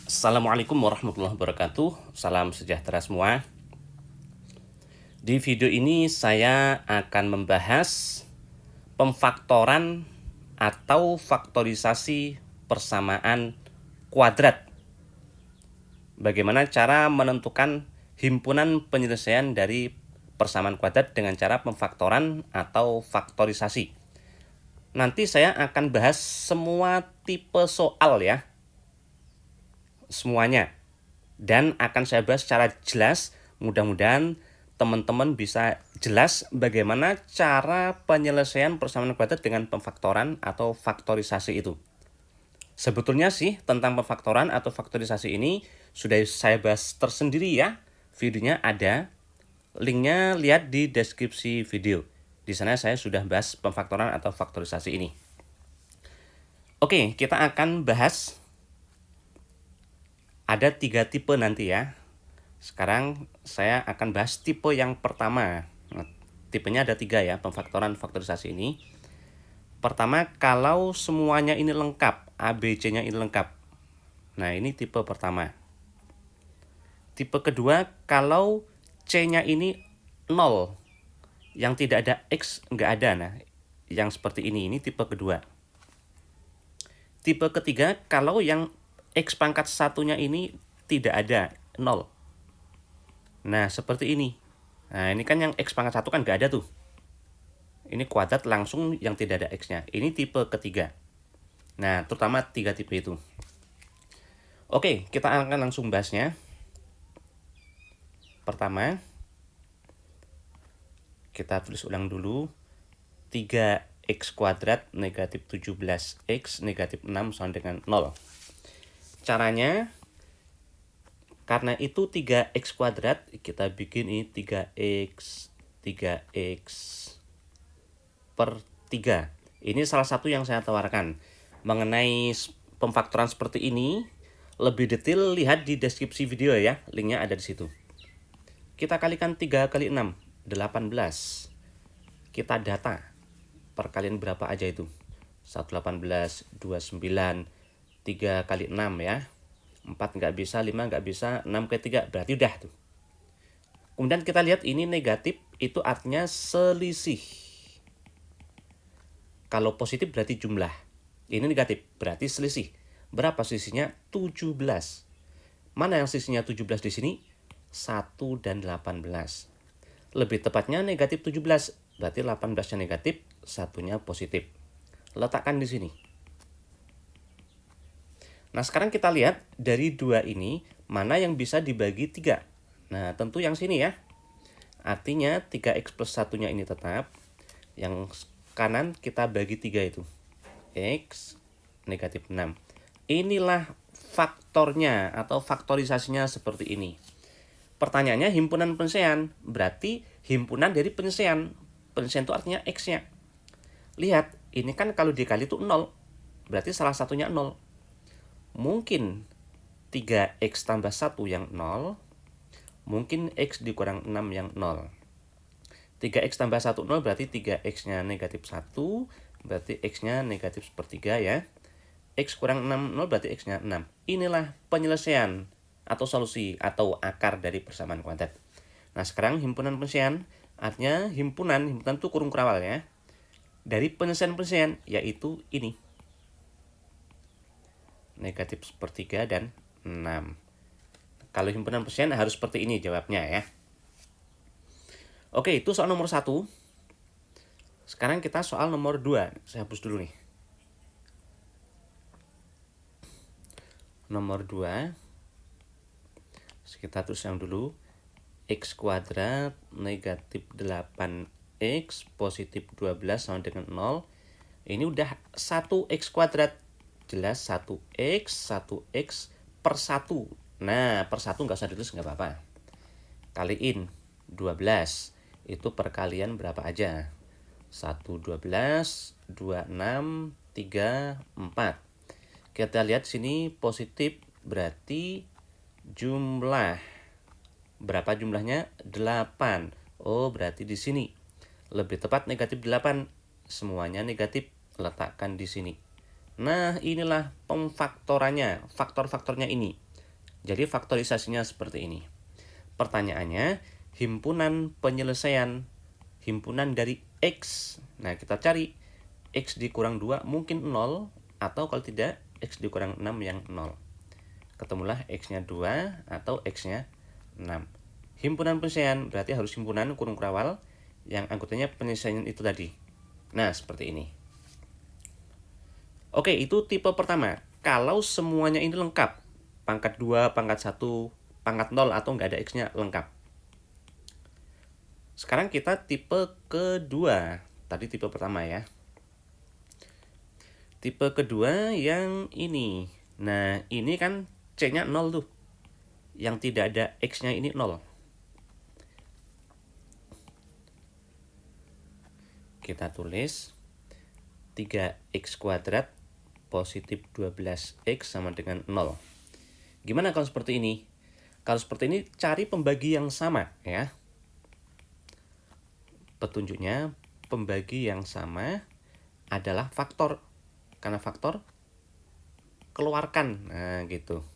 Assalamualaikum warahmatullahi wabarakatuh. Salam sejahtera semua. Di video ini saya akan membahas pemfaktoran atau faktorisasi persamaan kuadrat. Bagaimana cara menentukan himpunan penyelesaian dari persamaan kuadrat dengan cara pemfaktoran atau faktorisasi. Nanti saya akan bahas semua tipe soal ya, semuanya, dan akan saya bahas secara jelas. Mudah-mudahan teman-teman bisa jelas bagaimana cara penyelesaian persamaan kuadrat dengan pemfaktoran atau faktorisasi itu. Sebetulnya sih tentang pemfaktoran atau faktorisasi ini sudah saya bahas tersendiri ya. Videonya ada, linknya lihat di deskripsi video. Di sana saya sudah bahas pemfaktoran atau faktorisasi ini. Oke, kita akan bahas. Ada 3 tipe nanti ya. Sekarang saya akan bahas tipe yang pertama. Nah, tipenya ada 3 ya, pemfaktoran faktorisasi ini. Pertama, kalau semuanya ini lengkap, ABC-nya ini lengkap. Nah, ini tipe pertama. Tipe kedua, kalau C-nya ini 0, yang tidak ada X nggak ada. Nah, yang seperti ini tipe kedua. Tipe ketiga, kalau yang X pangkat satunya ini tidak ada, 0. Nah, seperti ini. Nah, ini kan yang X pangkat 1 kan nggak ada tuh. Ini kuadrat langsung yang tidak ada X-nya. Ini tipe ketiga. Nah, terutama 3 tipe itu. Oke, kita akan langsung bahasnya. Pertama, kita tulis ulang dulu. 3x kuadrat negatif 17x negatif 6 sama dengan 0. Caranya, karena itu 3x kuadrat, kita bikin ini 3x per 3. Ini salah satu yang saya tawarkan. Mengenai pemfaktoran seperti ini, lebih detail lihat di deskripsi video ya, linknya ada di situ. Kita kalikan 3 kali 6, 18. Kita data, perkalian berapa aja itu? 118, 29, 3 kali 6 ya. 4 nggak bisa, 5 nggak bisa, 6 kali 3, berarti udah tuh. Kemudian kita lihat ini negatif, itu artinya selisih. Kalau positif berarti jumlah. Ini negatif, berarti selisih. Berapa selisihnya? 17. Mana yang selisihnya 17 di sini? 1 dan 18. Lebih tepatnya negatif 17. Berarti 18-nya negatif, 1-nya positif. Letakkan di sini. Nah, sekarang kita lihat dari 2 ini, mana yang bisa dibagi 3. Nah, tentu yang sini ya. Artinya 3x plus 1-nya ini tetap. Yang kanan kita bagi 3 itu. X negatif 6. Inilah faktornya atau faktorisasinya seperti ini. Pertanyaannya himpunan penyelesaian. Berarti himpunan dari penyelesaian. Penyelesaian itu artinya X-nya. Lihat, ini kan kalau dikali itu 0. Berarti salah satunya 0. Mungkin 3x tambah 1 yang 0. Mungkin X dikurang 6 yang 0. 3x tambah 1, 0 berarti 3x-nya negatif 1. Berarti X-nya negatif sepertiga ya. X kurang 6, 0 berarti X-nya 6. Inilah penyelesaian atau solusi atau akar dari persamaan kuadrat. Nah, sekarang himpunan penyelesaian artinya himpunan itu kurung kerawal ya. Dari penyelesaian yaitu ini. Negatif sepertiga dan 6. Kalau himpunan penyelesaian harus seperti ini jawabnya ya. Oke, itu soal nomor 1. Sekarang kita soal nomor 2. Saya hapus dulu nih. Nomor 2. Kita tulis yang dulu. X kuadrat negatif 8x positif 12 sama dengan 0. Ini udah 1x kuadrat. Jelas 1x per 1. Nah, per 1 nggak usah ditulis, nggak apa-apa. Kaliin 12. Itu perkalian berapa aja? 1, 12, 2, 6, 3, 4. Kita lihat sini positif berarti jumlah. Berapa jumlahnya? 8. Oh, berarti di sini. Lebih tepat negatif 8. Semuanya negatif, letakkan di sini. Nah, inilah pemfaktorannya, faktor-faktornya ini. Jadi faktorisasinya seperti ini. Pertanyaannya, himpunan penyelesaian himpunan dari X. Nah, kita cari X dikurang 2 mungkin 0, atau kalau tidak, X dikurang 6 yang 0. Ketemulah X-nya 2 atau X-nya 6. Himpunan penyelesaian berarti harus himpunan kurung kerawal yang anggotanya penyelesaian itu tadi. Nah, seperti ini. Oke, itu tipe pertama. Kalau semuanya ini lengkap, pangkat 2, pangkat 1, pangkat 0 atau nggak ada X-nya lengkap. Sekarang kita tipe kedua. Tadi tipe pertama ya. Tipe kedua yang ini. Nah, ini kan C-nya 0 tuh. Yang tidak ada X-nya ini 0. Kita tulis 3X kuadrat positif 12X sama dengan 0. Gimana kalau seperti ini? Kalau seperti ini, cari pembagi yang sama ya. Petunjuknya, pembagi yang sama adalah faktor. Karena faktor, keluarkan. Nah, gitu.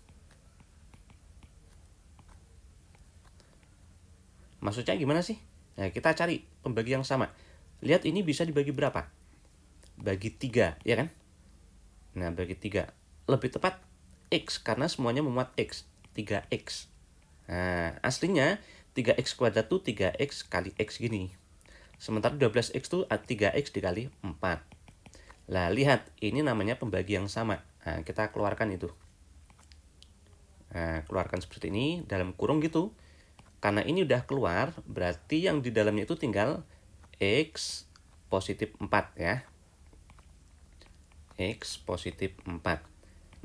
Maksudnya gimana sih? Nah, kita cari pembagi yang sama. Lihat ini bisa dibagi berapa? Bagi 3, ya kan? Nah, bagi 3. Lebih tepat X, karena semuanya memuat X. 3X. Nah, aslinya 3X kuadrat itu 3X kali X gini. Sementara 12X itu 3X dikali 4. Lah, lihat, ini namanya pembagi yang sama. Nah, kita keluarkan itu. Nah, keluarkan seperti ini, dalam kurung gitu. Karena ini udah keluar, berarti yang di dalamnya itu tinggal X positif 4 ya. X positif 4.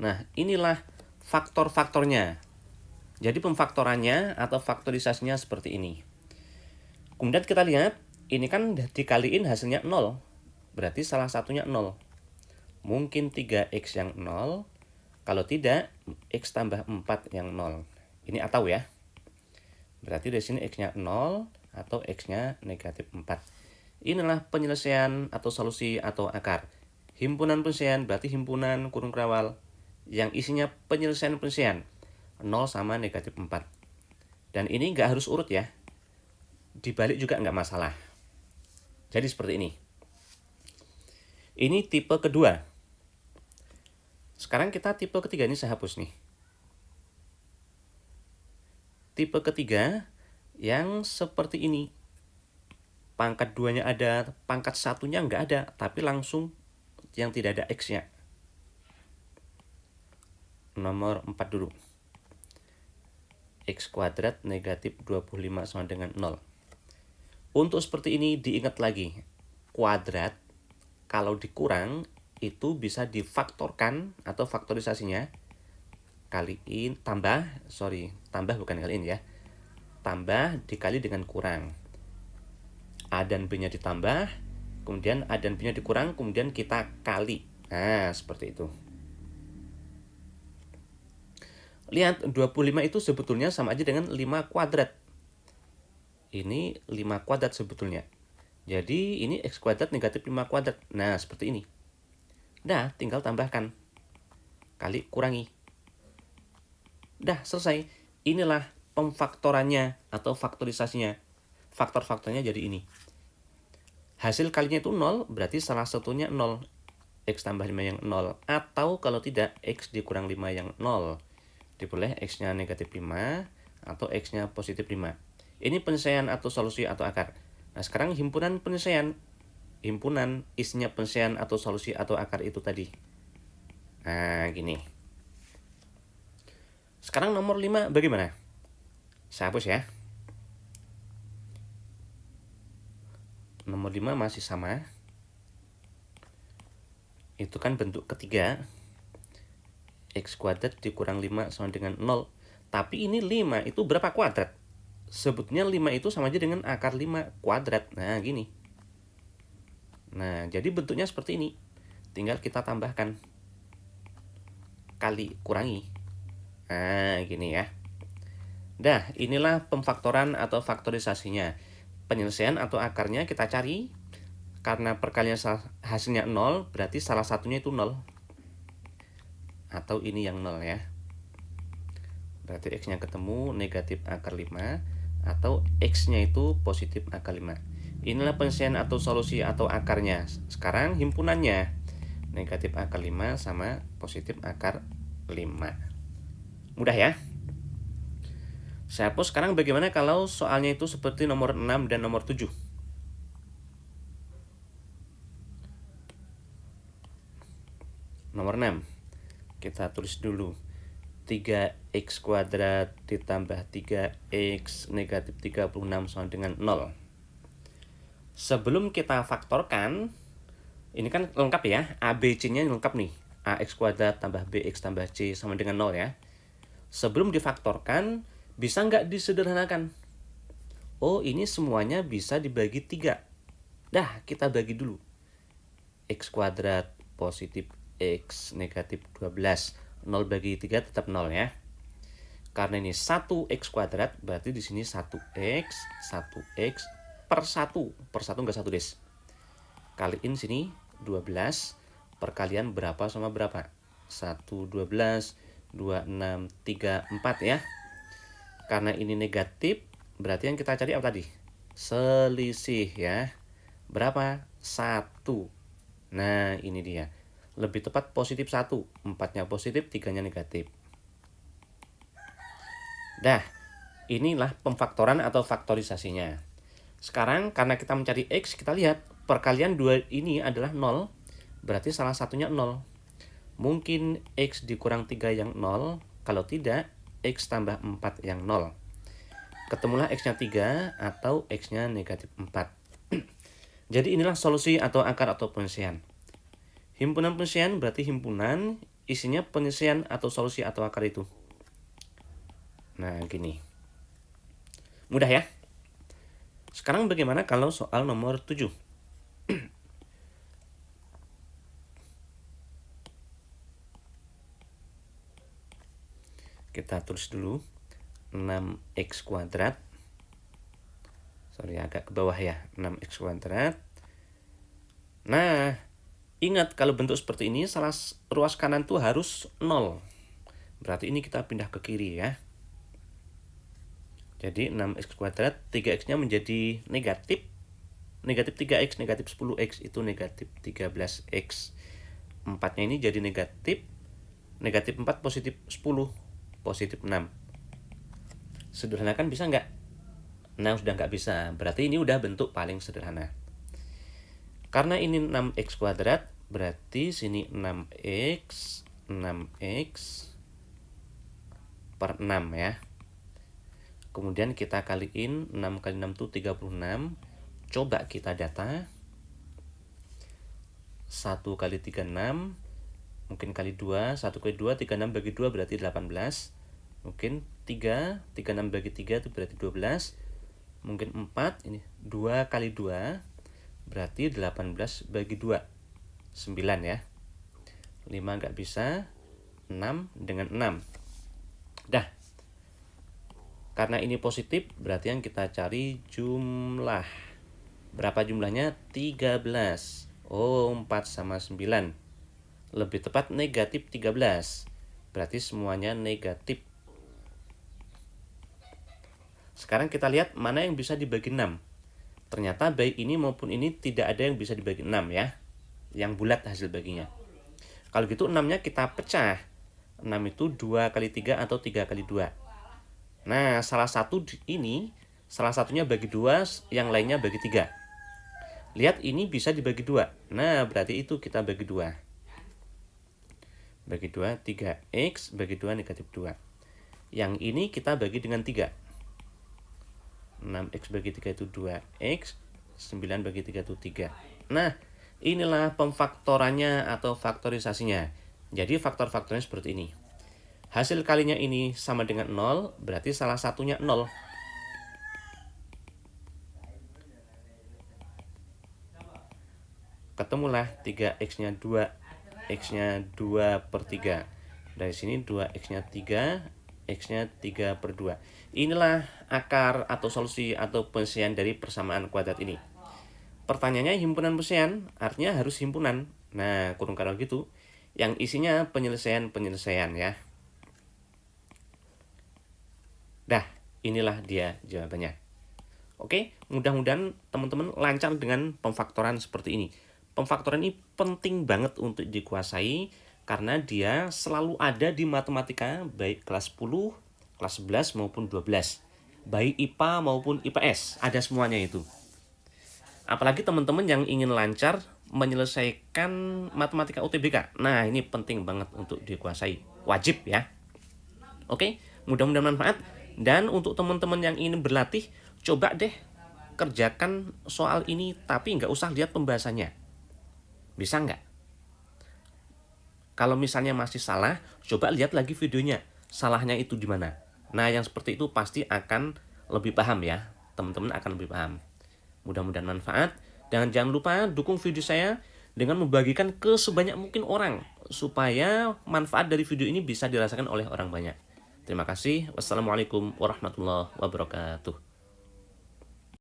Nah, inilah faktor-faktornya. Jadi pemfaktorannya atau faktorisasinya seperti ini. Kemudian kita lihat, ini kan dikaliin hasilnya 0. Berarti salah satunya 0. Mungkin 3X yang 0. Kalau tidak, X tambah 4 yang 0. Ini atau ya. Berarti di sini X-nya 0 atau X-nya negatif 4. Inilah penyelesaian atau solusi atau akar. Himpunan penyelesaian berarti himpunan kurung kerawal yang isinya penyelesaian 0 sama negatif 4. Dan ini nggak harus urut ya. Dibalik juga nggak masalah. Jadi seperti ini. Ini tipe kedua. Sekarang kita tipe ketiga, ini saya hapus nih. Tipe ketiga yang seperti ini. Pangkat 2-nya ada, pangkat 1-nya nggak ada, tapi langsung yang tidak ada X-nya. Nomor 4 dulu. X kuadrat negatif 25 sama dengan 0. Untuk seperti ini diingat lagi. Kuadrat kalau dikurang itu bisa difaktorkan atau faktorisasinya kaliin tambah bukan kaliin ya. Tambah dikali dengan kurang. A dan B-nya ditambah, kemudian A dan B-nya dikurang, kemudian kita kali. Nah, seperti itu. Lihat, 25 itu sebetulnya sama aja dengan 5 kuadrat. Ini 5 kuadrat sebetulnya. Jadi, ini X kuadrat negatif 5 kuadrat. Nah, seperti ini. Dah, tinggal tambahkan. Kali kurangi. Dah, selesai. Inilah pemfaktorannya atau faktorisasinya. Faktor-faktornya jadi ini. Hasil kalinya itu 0, berarti salah satunya 0. X tambah 5 yang 0. Atau kalau tidak, X dikurang 5 yang 0. Diboleh X-nya negatif 5 atau X-nya positif 5. Ini penyelesaian atau solusi atau akar. Nah, sekarang himpunan penyelesaian. Himpunan isinya penyelesaian atau solusi atau akar itu tadi. Nah, gini. Sekarang nomor 5 bagaimana? Saya hapus ya. Nomor 5 masih sama. Itu kan bentuk ketiga. X kuadrat dikurang 5 sama dengan 0. Tapi ini 5 itu berapa kuadrat? Sebetulnya 5 itu sama aja dengan akar 5 kuadrat. Nah, gini. Nah, jadi bentuknya seperti ini. Tinggal kita tambahkan. Kali kurangi. Nah, gini ya. Dah, inilah pemfaktoran atau faktorisasinya. Penyelesaian atau akarnya kita cari. Karena perkalian hasilnya 0, berarti salah satunya itu 0. Atau ini yang 0 ya. Berarti X-nya ketemu negatif akar 5 atau X-nya itu positif akar 5. Inilah penyelesaian atau solusi atau akarnya. Sekarang himpunannya negatif akar 5 sama positif akar 5. Mudah ya? Saya hapus. Sekarang bagaimana kalau soalnya itu seperti nomor 6 dan nomor 7? Nomor 6. Kita tulis dulu. 3x kuadrat ditambah 3x negatif 36 sama dengan 0. Sebelum kita faktorkan, ini kan lengkap ya, A, B, C-nya lengkap nih. AX kuadrat tambah BX tambah C sama dengan 0 ya. Sebelum difaktorkan, bisa nggak disederhanakan? Oh, ini semuanya bisa dibagi 3. Dah, kita bagi dulu. X kuadrat positif X negatif 12. 0 bagi 3 tetap 0 ya. Karena ini 1x kuadrat, berarti di sini 1x per 1. Per 1 enggak 1 des. Kaliin sini 12. Perkalian berapa sama berapa? 1, 12, 2, 6, 3, 4 ya. Karena ini negatif, berarti yang kita cari apa tadi? Selisih ya. Berapa? 1. Nah, ini dia. Lebih tepat positif 1. 4-nya positif, 3-nya negatif. Dah, inilah pemfaktoran atau faktorisasinya. Sekarang karena kita mencari X, kita lihat perkalian 2 ini adalah 0. Berarti salah satunya 0. Mungkin X dikurang 3 yang 0. Kalau tidak, X tambah 4 yang 0. Ketemulah X-nya 3 atau X-nya negatif 4. Jadi inilah solusi atau akar atau penyelesaian. Himpunan penyelesaian berarti himpunan isinya penyelesaian atau solusi atau akar itu. Nah, gini. Mudah ya? Sekarang bagaimana kalau soal nomor 7? Kita tulis dulu 6x kuadrat. Sorry, agak ke bawah ya. 6x kuadrat. Nah, ingat kalau bentuk seperti ini ruas kanan tuh harus 0. Berarti ini kita pindah ke kiri ya. Jadi 6x kuadrat, 3x-nya menjadi negatif. Negatif 3x, negatif 10x itu negatif 13x. 4-nya ini jadi negatif. Negatif 4 positif 10, positif 6. Sederhanakan bisa nggak? Nah, sudah nggak bisa. Berarti ini udah bentuk paling sederhana. Karena ini 6x kuadrat, berarti sini 6x per 6 ya. Kemudian kita kaliin 6 kali 6 itu 36. Coba kita data. 1 kali 36. Mungkin kali 2. 1 kali 2, 36 bagi 2 berarti 18. Mungkin 3. 36 bagi 3 itu berarti 12. Mungkin 4. Ini 2 kali 2. Berarti 18 bagi 2. 9 ya. 5 nggak bisa. 6 dengan 6. Dah. Karena ini positif, berarti yang kita cari jumlah. Berapa jumlahnya? 13. Oh, 4 sama 9. Lebih tepat negatif 13. Berarti semuanya negatif. Sekarang kita lihat mana yang bisa dibagi 6. Ternyata baik ini maupun ini tidak ada yang bisa dibagi 6 ya. Yang bulat hasil baginya. Kalau gitu 6-nya kita pecah. 6 itu 2 kali 3 atau 3 kali 2. Nah, salah satunya bagi 2, yang lainnya bagi 3. Lihat ini bisa dibagi 2. Nah, berarti itu kita bagi 2. Bagi 2, 3x, bagi 2 negatif 2. Yang ini kita bagi dengan 3. 6x bagi 3 itu 2x, 9 bagi 3 itu 3. Nah, inilah pemfaktorannya atau faktorisasinya. Jadi faktor-faktornya seperti ini. Hasil kalinya ini sama dengan 0, berarti salah satunya 0. Ketemulah 3x-nya 2, x-nya 2 per 3. Dari sini 2x-nya 3, x-nya 3 per 2. Inilah akar atau solusi atau penyelesaian dari persamaan kuadrat ini. Pertanyaannya himpunan penyelesaian, artinya harus himpunan. Nah, kurung kalau gitu, yang isinya penyelesaian-penyelesaian ya. Inilah dia jawabannya. Oke, mudah-mudahan teman-teman lancar dengan pemfaktoran seperti ini. Pemfaktoran ini penting banget untuk dikuasai karena dia selalu ada di matematika baik kelas 10, kelas 11 maupun 12. Baik IPA maupun IPS, ada semuanya itu. Apalagi teman-teman yang ingin lancar menyelesaikan matematika UTBK. Nah, ini penting banget untuk dikuasai. Wajib ya. Oke, mudah-mudahan manfaat. Dan untuk teman-teman yang ingin berlatih, coba deh kerjakan soal ini tapi nggak usah lihat pembahasannya. Bisa nggak? Kalau misalnya masih salah, coba lihat lagi videonya. Salahnya itu di mana? Nah, yang seperti itu pasti akan lebih paham ya. Teman-teman akan lebih paham. Mudah-mudahan manfaat. Dan jangan lupa dukung video saya dengan membagikan ke sebanyak mungkin orang supaya manfaat dari video ini bisa dirasakan oleh orang banyak. Terima kasih. Wassalamualaikum warahmatullahi wabarakatuh.